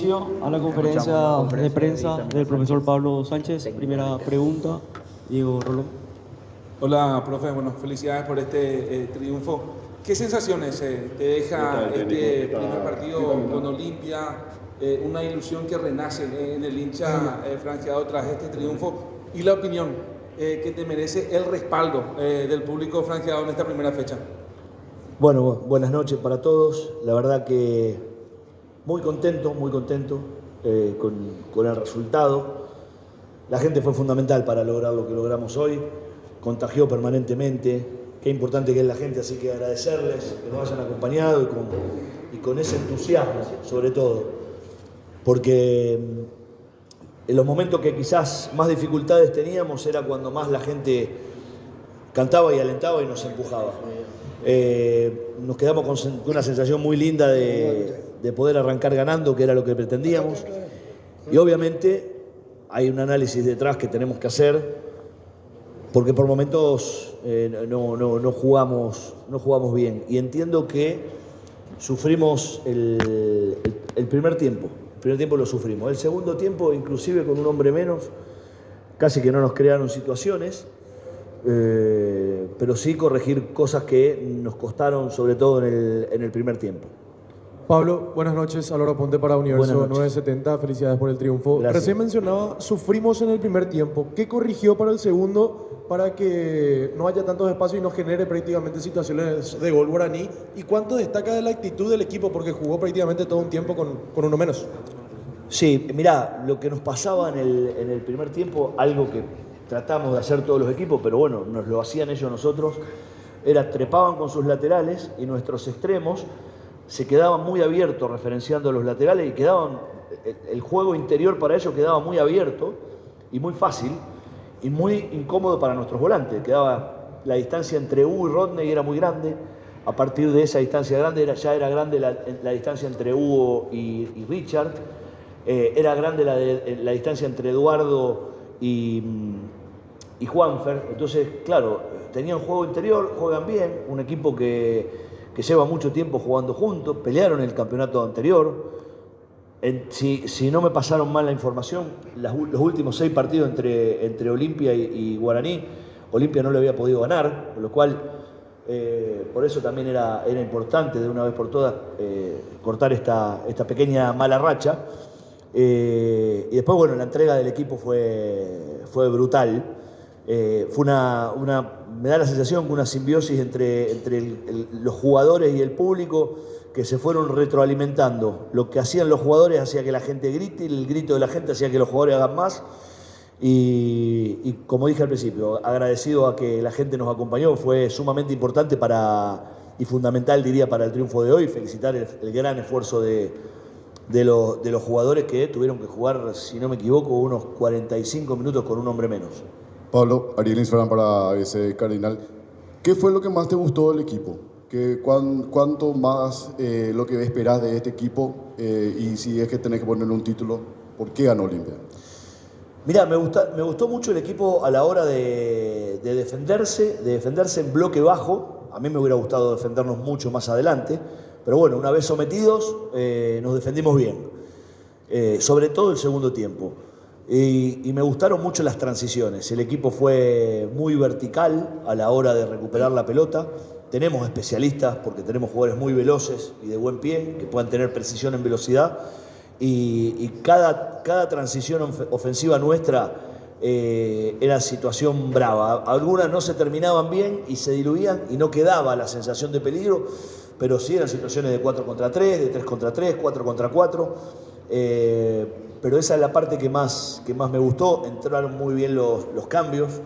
inicio a la conferencia de prensa del profesor Pablo Sánchez. Primera pregunta, Diego Rolón. Hola, profe. Bueno, felicidades por este triunfo. ¿Qué sensaciones te deja este primer partido con Olimpia? Una ilusión que renace en el hincha franjeado tras este triunfo y la opinión que te merece el respaldo del público franjeado en esta primera fecha. Bueno, buenas noches para todos. La verdad que muy contento con el resultado. La gente fue fundamental para lograr lo que logramos hoy. Contagió permanentemente. Qué importante que es la gente, así que agradecerles que nos hayan acompañado y con ese entusiasmo, sobre todo. Porque en los momentos que quizás más dificultades teníamos era cuando más la gente cantaba y alentaba y nos empujaba. Nos quedamos con una sensación muy linda de poder arrancar ganando, que era lo que pretendíamos. Y obviamente hay un análisis detrás que tenemos que hacer, porque por momentos no jugamos bien. Y entiendo que sufrimos el primer tiempo. El primer tiempo lo sufrimos. El segundo tiempo, inclusive con un hombre menos, casi que no nos crearon situaciones. Pero sí corregir cosas que nos costaron, sobre todo en el primer tiempo. Pablo, buenas noches. Álvaro Ponte para Universo 970. Felicidades por el triunfo. Gracias. Recién mencionaba, sufrimos en el primer tiempo. ¿Qué corrigió para el segundo para que no haya tantos espacios y no genere prácticamente situaciones de gol guaraní? ¿Y cuánto destaca de la actitud del equipo? Porque jugó prácticamente todo un tiempo con uno menos. Sí, mirá, lo que nos pasaba en el primer tiempo, algo que tratamos de hacer todos los equipos, pero bueno, nos lo hacían ellos nosotros, era trepaban con sus laterales y nuestros extremos se quedaban muy abiertos referenciando los laterales y el juego interior para ellos quedaba muy abierto y muy fácil y muy incómodo para nuestros volantes. Quedaba la distancia entre Hugo y Rodney era muy grande. A partir de esa distancia grande ya era grande la distancia entre Hugo y Richard. Era grande la distancia entre Eduardo y Juanfer. Entonces, claro, tenían juego interior, juegan bien, un equipo que lleva mucho tiempo jugando juntos, pelearon el campeonato anterior. Si no me pasaron mal la información, los últimos 6 partidos entre Olimpia y Guaraní, Olimpia no le había podido ganar, con lo cual por eso también era importante de una vez por todas cortar esta pequeña mala racha. Y después, bueno, la entrega del equipo fue brutal. Me da la sensación que una simbiosis entre los jugadores y el público que se fueron retroalimentando. Lo que hacían los jugadores hacía que la gente grite y el grito de la gente hacía que los jugadores hagan más. Y como dije al principio, agradecido a que la gente nos acompañó, fue sumamente importante y fundamental, diría, para el triunfo de hoy. Felicitar el gran esfuerzo de los jugadores que tuvieron que jugar, si no me equivoco, unos 45 minutos con un hombre menos. Pablo, Ariel Insfran para ese Cardinal. ¿Qué fue lo que más te gustó del equipo? ¿Cuánto más lo que esperás de este equipo? Y si es que tenés que ponerle un título, ¿por qué ganó Olimpia? Mirá, me gustó mucho el equipo a la hora de defenderse en bloque bajo. A mí me hubiera gustado defendernos mucho más adelante. Pero bueno, una vez sometidos, nos defendimos bien. Sobre todo el segundo tiempo. Y me gustaron mucho las transiciones. El equipo fue muy vertical a la hora de recuperar la pelota. Tenemos especialistas porque tenemos jugadores muy veloces y de buen pie, que puedan tener precisión en velocidad. Y cada transición ofensiva nuestra era situación brava. Algunas no se terminaban bien y se diluían y no quedaba la sensación de peligro, pero sí eran situaciones de 4 contra 3, de 3 contra 3, 4 contra 4. Pero esa es la parte que más me gustó. Entraron muy bien los cambios.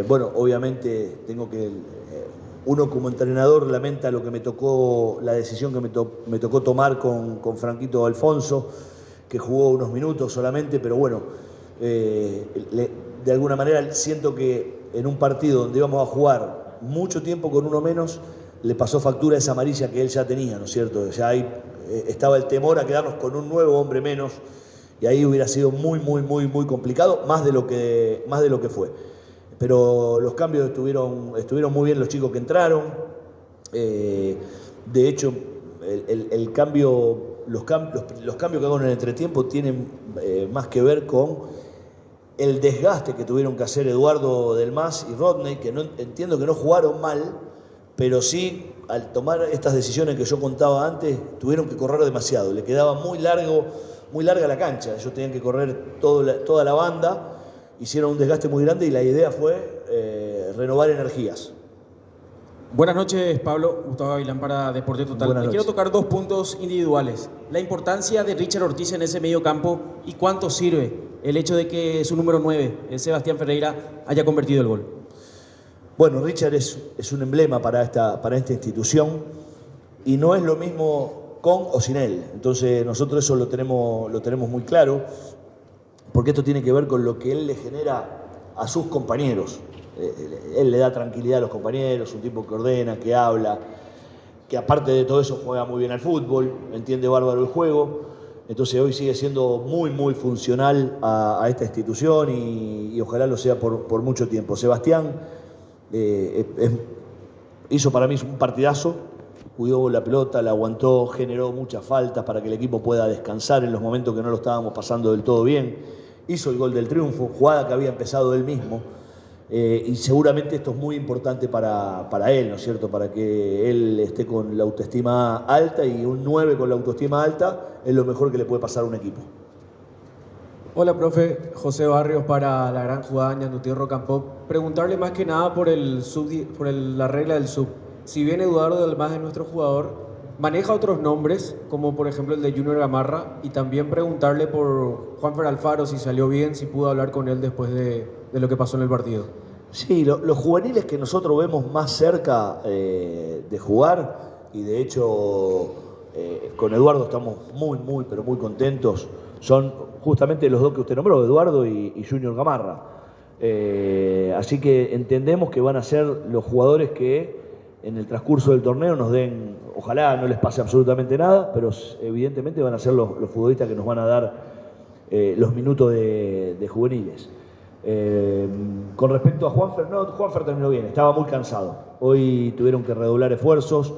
Bueno, obviamente uno como entrenador lamenta lo que me tocó, la decisión que me tocó tomar con Franquito Alfonso, que jugó unos minutos solamente, pero bueno, de alguna manera siento que en un partido donde íbamos a jugar mucho tiempo con uno menos, le pasó factura esa amarilla que él ya tenía, ¿no es cierto? Ya ahí estaba el temor a quedarnos con un nuevo hombre menos y ahí hubiera sido muy complicado, más de lo que fue. Pero los cambios estuvieron muy bien los chicos que entraron. De hecho, el cambio los cambios que hago en el entretiempo tienen más que ver con el desgaste que tuvieron que hacer Eduardo Del Mas y Rodney, que entiendo que no jugaron mal, pero sí, al tomar estas decisiones que yo contaba antes, tuvieron que correr demasiado. Le quedaba muy larga la cancha. Ellos tenían que correr toda la banda, hicieron un desgaste muy grande y la idea fue renovar energías. Buenas noches, Pablo. Gustavo Gavilán para Deporte Total. Quiero tocar 2 puntos individuales. La importancia de Richard Ortiz en ese medio campo y cuánto sirve el hecho de que su número 9, Sebastián Ferreira, haya convertido el gol. Bueno, Richard es un emblema para esta institución y no es lo mismo con o sin él. Entonces nosotros eso lo tenemos muy claro, porque esto tiene que ver con lo que él le genera a sus compañeros. Él le da tranquilidad a los compañeros, un tipo que ordena, que habla, que aparte de todo eso juega muy bien al fútbol, entiende bárbaro el juego. Entonces hoy sigue siendo muy, muy funcional a esta institución y ojalá lo sea por mucho tiempo. Sebastián hizo para mí un partidazo, cuidó la pelota, la aguantó, generó muchas faltas para que el equipo pueda descansar en los momentos que no lo estábamos pasando del todo bien. Hizo el gol del triunfo, jugada que había empezado él mismo. Y seguramente esto es muy importante para él, ¿no es cierto? Para que él esté con la autoestima alta, y un 9 con la autoestima alta es lo mejor que le puede pasar a un equipo. Hola, profe. José Barrios para La Gran Jugada, Ñandutí Rocampo. Preguntarle más que nada por la regla del sub. Si bien Eduardo Del Mas es nuestro jugador, maneja otros nombres, como por ejemplo el de Junior Gamarra, y también preguntarle por Juanfer Alfaro, si salió bien, si pudo hablar con él después de lo que pasó en el partido. Sí, los juveniles que nosotros vemos más cerca de jugar, y de hecho con Eduardo estamos muy, pero muy contentos, son justamente los dos que usted nombró, Eduardo y Junior Gamarra. Así que entendemos que van a ser los jugadores que en el transcurso del torneo nos den, ojalá no les pase absolutamente nada, pero evidentemente van a ser los futbolistas que nos van a dar los minutos de juveniles. Con respecto a Juanfer, no, Juanfer terminó bien, estaba muy cansado. Hoy tuvieron que redoblar esfuerzos.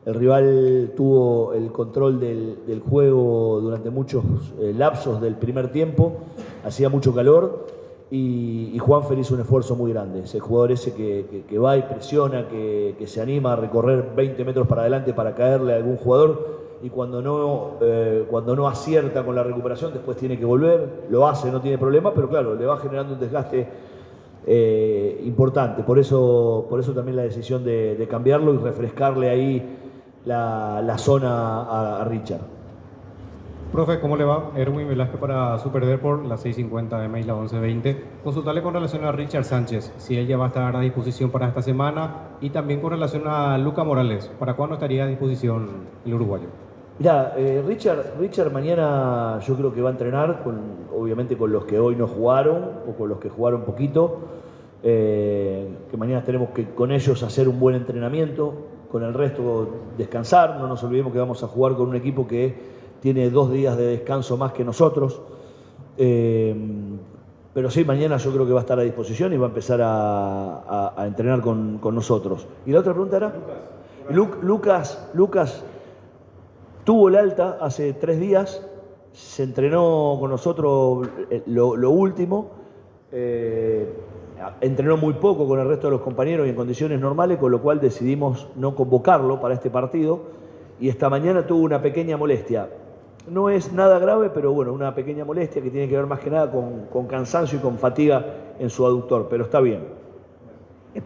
El rival tuvo el control del juego durante muchos lapsos del primer tiempo, hacía mucho calor y Juanfer hizo un esfuerzo muy grande. Ese jugador ese que va y presiona, que se anima a recorrer 20 metros para adelante para caerle a algún jugador, y cuando no acierta con la recuperación después tiene que volver, lo hace, no tiene problema, pero claro, le va generando un desgaste importante. Por eso también la decisión de cambiarlo y refrescarle ahí la zona a Richard. Profe, ¿cómo le va? Erwin Velázquez para Super Deport, la 650 de Mail, la 1120. Consultarle con relación a Richard Sánchez, si ella va a estar a disposición para esta semana, y también con relación a Luca Morales, ¿para cuándo estaría a disposición el uruguayo? Mirá, Richard mañana yo creo que va a entrenar, obviamente con los que hoy no jugaron o con los que jugaron poquito, que mañana tenemos que con ellos hacer un buen entrenamiento, con el resto descansar. No nos olvidemos que vamos a jugar con un equipo que tiene 2 días de descanso más que nosotros, pero sí, mañana yo creo que va a estar a disposición y va a empezar a entrenar con nosotros. ¿Y la otra pregunta era? Lucas tuvo el alta hace 3 días, se entrenó con nosotros lo último, entrenó muy poco con el resto de los compañeros y en condiciones normales, con lo cual decidimos no convocarlo para este partido, y esta mañana tuvo una pequeña molestia. No es nada grave, pero bueno, una pequeña molestia que tiene que ver más que nada con cansancio y con fatiga en su aductor, pero está bien.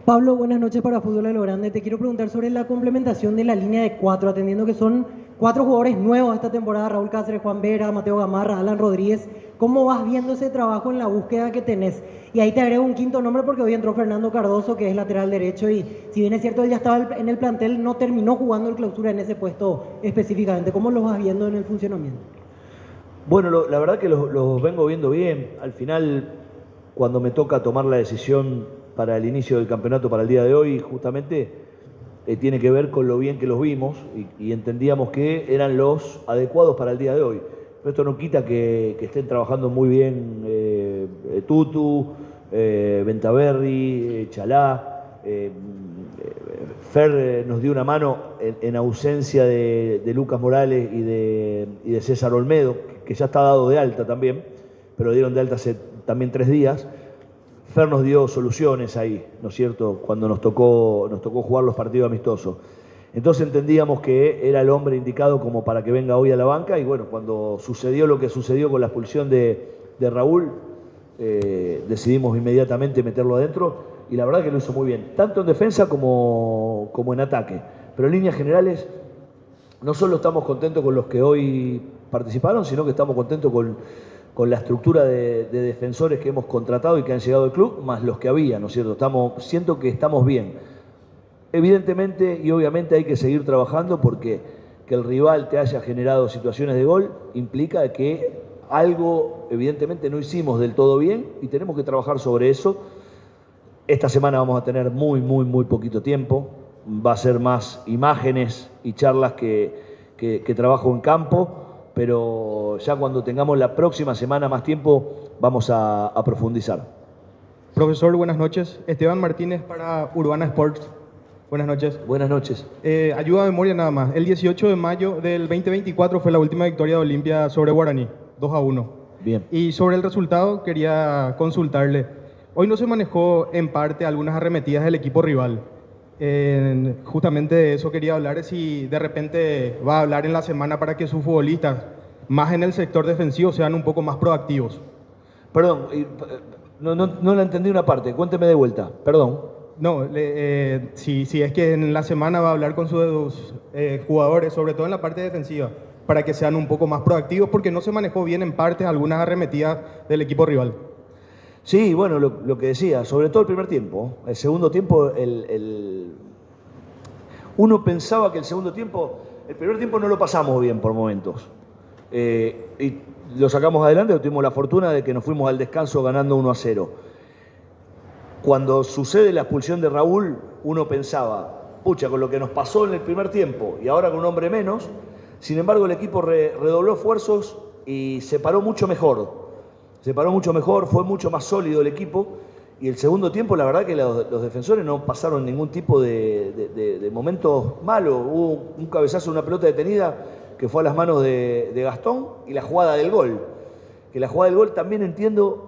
Pablo, buenas noches para Fútbol a lo Grande. Te quiero preguntar sobre la complementación de la línea de 4, atendiendo que son 4 jugadores nuevos esta temporada: Raúl Cáceres, Juan Vera, Mateo Gamarra, Alan Rodríguez. ¿Cómo vas viendo ese trabajo en la búsqueda que tenés? Y ahí te agrego un quinto nombre, porque hoy entró Fernando Cardoso, que es lateral derecho, y si bien es cierto él ya estaba en el plantel, no terminó jugando el Clausura en ese puesto específicamente. ¿Cómo lo vas viendo en el funcionamiento? Bueno, la verdad que los vengo viendo bien. Al final, cuando me toca tomar la decisión para el inicio del campeonato, para el día de hoy, justamente tiene que ver con lo bien que los vimos y entendíamos que eran los adecuados para el día de hoy. Pero esto no quita que estén trabajando muy bien Tutu, Ventaverri, Chalá, Fer nos dio una mano en ausencia de Lucas Morales y de César Olmedo, que ya está dado de alta también, pero dieron de alta hace también 3 días. Fer nos dio soluciones ahí, ¿no es cierto?, cuando nos tocó jugar los partidos amistosos. Entonces entendíamos que era el hombre indicado como para que venga hoy a la banca, y bueno, cuando sucedió lo que sucedió con la expulsión de Raúl, decidimos inmediatamente meterlo adentro, y la verdad que lo hizo muy bien, tanto en defensa como en ataque. Pero en líneas generales, no solo estamos contentos con los que hoy participaron, sino que estamos contentos con la estructura de defensores que hemos contratado y que han llegado al club, más los que había, ¿no es cierto? Siento que estamos bien. Evidentemente y obviamente hay que seguir trabajando, porque que el rival te haya generado situaciones de gol implica que algo evidentemente no hicimos del todo bien y tenemos que trabajar sobre eso. Esta semana vamos a tener muy poquito tiempo, va a ser más imágenes y charlas que trabajo en campo, pero ya cuando tengamos la próxima semana más tiempo vamos a profundizar. Profesor, buenas noches. Esteban Martínez para Urbana Sports. Buenas noches. Buenas noches. Ayuda a memoria nada más. El 18 de mayo del 2024 fue la última victoria de Olimpia sobre Guaraní, 2-1. Bien. Y sobre el resultado quería consultarle. Hoy no se manejó en parte algunas arremetidas del equipo rival. Justamente de eso quería hablar, si de repente va a hablar en la semana para que sus futbolistas, más en el sector defensivo, sean un poco más proactivos. Perdón, no la entendí una parte, cuénteme de vuelta, perdón. No, si es que en la semana va a hablar con sus jugadores, sobre todo en la parte defensiva, para que sean un poco más proactivos, porque no se manejó bien en parte algunas arremetidas del equipo rival. Sí, bueno, lo que decía, sobre todo el primer tiempo. El segundo tiempo, uno pensaba que el primer tiempo no lo pasamos bien por momentos. Y lo sacamos adelante, tuvimos la fortuna de que nos fuimos al descanso ganando 1-0. Cuando sucede la expulsión de Raúl, uno pensaba, pucha, con lo que nos pasó en el primer tiempo y ahora con un hombre menos, sin embargo el equipo redobló esfuerzos y se paró mucho mejor. Fue mucho más sólido el equipo, y el segundo tiempo la verdad que los defensores no pasaron ningún tipo de momentos malos. Hubo un cabezazo, una pelota detenida que fue a las manos de Gastón, y la jugada del gol. Que la jugada del gol también entiendo,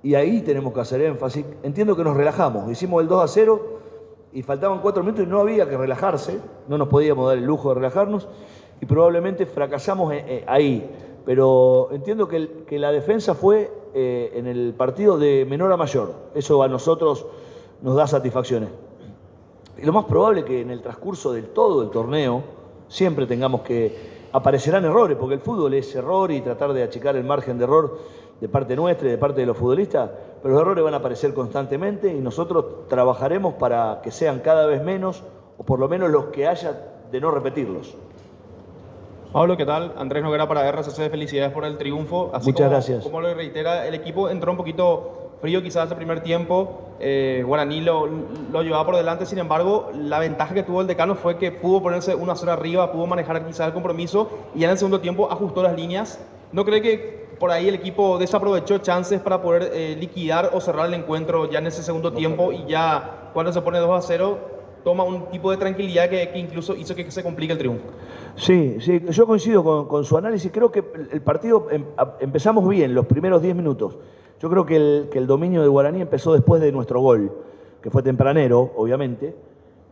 y ahí tenemos que hacer énfasis, entiendo que nos relajamos, hicimos el 2-0 y faltaban 4 minutos y no había que relajarse, no nos podíamos dar el lujo de relajarnos y probablemente fracasamos ahí, pero entiendo que la defensa fue en el partido de menor a mayor, eso a nosotros nos da satisfacciones. Y lo más probable es que en el transcurso del todo el torneo siempre tengamos aparecerán errores, porque el fútbol es error y tratar de achicar el margen de error de parte nuestra y de parte de los futbolistas, pero los errores van a aparecer constantemente y nosotros trabajaremos para que sean cada vez menos, o por lo menos los que haya, de no repetirlos. Pablo, ¿qué tal? Andrés Noguera para RCC, felicidades por el triunfo. Muchas gracias. Como lo reitera, el equipo entró un poquito frío quizás el primer tiempo, Guaraní lo llevaba por delante, sin embargo, la ventaja que tuvo el Decano fue que pudo ponerse 1-0 arriba, pudo manejar quizás el compromiso y ya en el segundo tiempo ajustó las líneas. ¿No cree que por ahí el equipo desaprovechó chances para poder liquidar o cerrar el encuentro ya en ese segundo tiempo, y ya cuando se pone 2-0 toma un tipo de tranquilidad que incluso hizo que se complique el triunfo? Sí, yo coincido con su análisis. Creo que el partido empezamos bien los primeros 10 minutos. Yo creo que el dominio de Guaraní empezó después de nuestro gol, que fue tempranero, obviamente.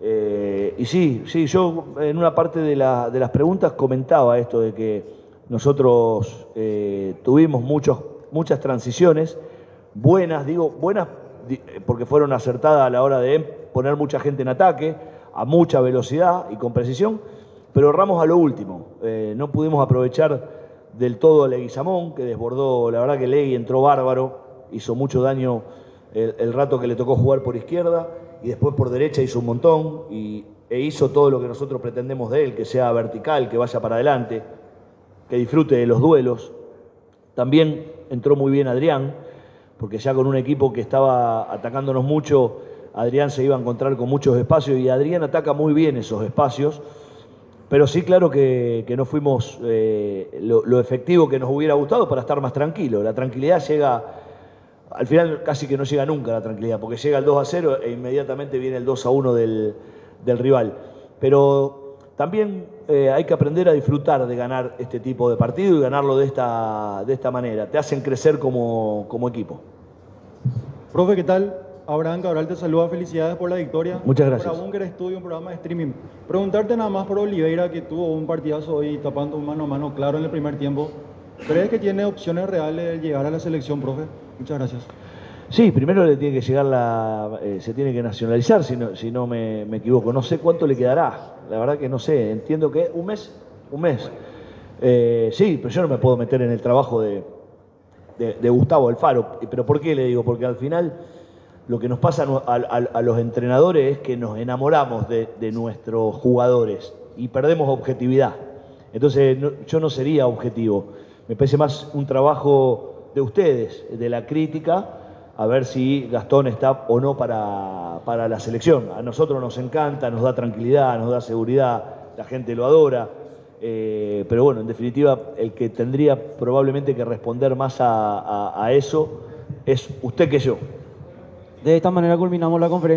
Y sí, yo en una parte de las preguntas comentaba esto de que nosotros tuvimos muchas transiciones, buenas porque fueron acertadas a la hora de poner mucha gente en ataque, a mucha velocidad y con precisión, pero erramos a lo último. No pudimos aprovechar del todo a Leguizamón, que desbordó. La verdad que Legui entró bárbaro, hizo mucho daño el rato que le tocó jugar por izquierda, y después por derecha hizo un montón, e hizo todo lo que nosotros pretendemos de él, que sea vertical, que vaya para adelante, que disfrute de los duelos. También entró muy bien Adrián, porque ya con un equipo que estaba atacándonos mucho, Adrián se iba a encontrar con muchos espacios, y Adrián ataca muy bien esos espacios. Pero sí, claro que no fuimos lo efectivo que nos hubiera gustado para estar más tranquilos. La tranquilidad llega, al final casi que no llega nunca la tranquilidad, porque llega el 2-0 e inmediatamente viene el 2-1 del rival. Pero también hay que aprender a disfrutar de ganar este tipo de partido y ganarlo de esta manera. Te hacen crecer como equipo. Profe, ¿qué tal? Abraham Cabral te saluda, felicidades por la victoria. Muchas gracias. Para Bunker Studio, un programa de streaming. Preguntarte nada más por Oliveira, que tuvo un partidazo hoy tapando un mano a mano claro en el primer tiempo. ¿Crees que tiene opciones reales de llegar a la selección, profe? Muchas gracias. Sí, primero le tiene que llegar se tiene que nacionalizar, si no me equivoco. No sé cuánto le quedará, la verdad que no sé. Entiendo que un mes. Sí, pero yo no me puedo meter en el trabajo de Gustavo Alfaro. ¿Pero por qué le digo? Porque al final lo que nos pasa a los entrenadores es que nos enamoramos de nuestros jugadores y perdemos objetividad. Entonces yo no sería objetivo. Me parece más un trabajo de ustedes, de la crítica, a ver si Gastón está o no para la selección. A nosotros nos encanta, nos da tranquilidad, nos da seguridad, la gente lo adora. Pero bueno, en definitiva, el que tendría probablemente que responder más a eso es usted que yo. De esta manera culminamos la conferencia.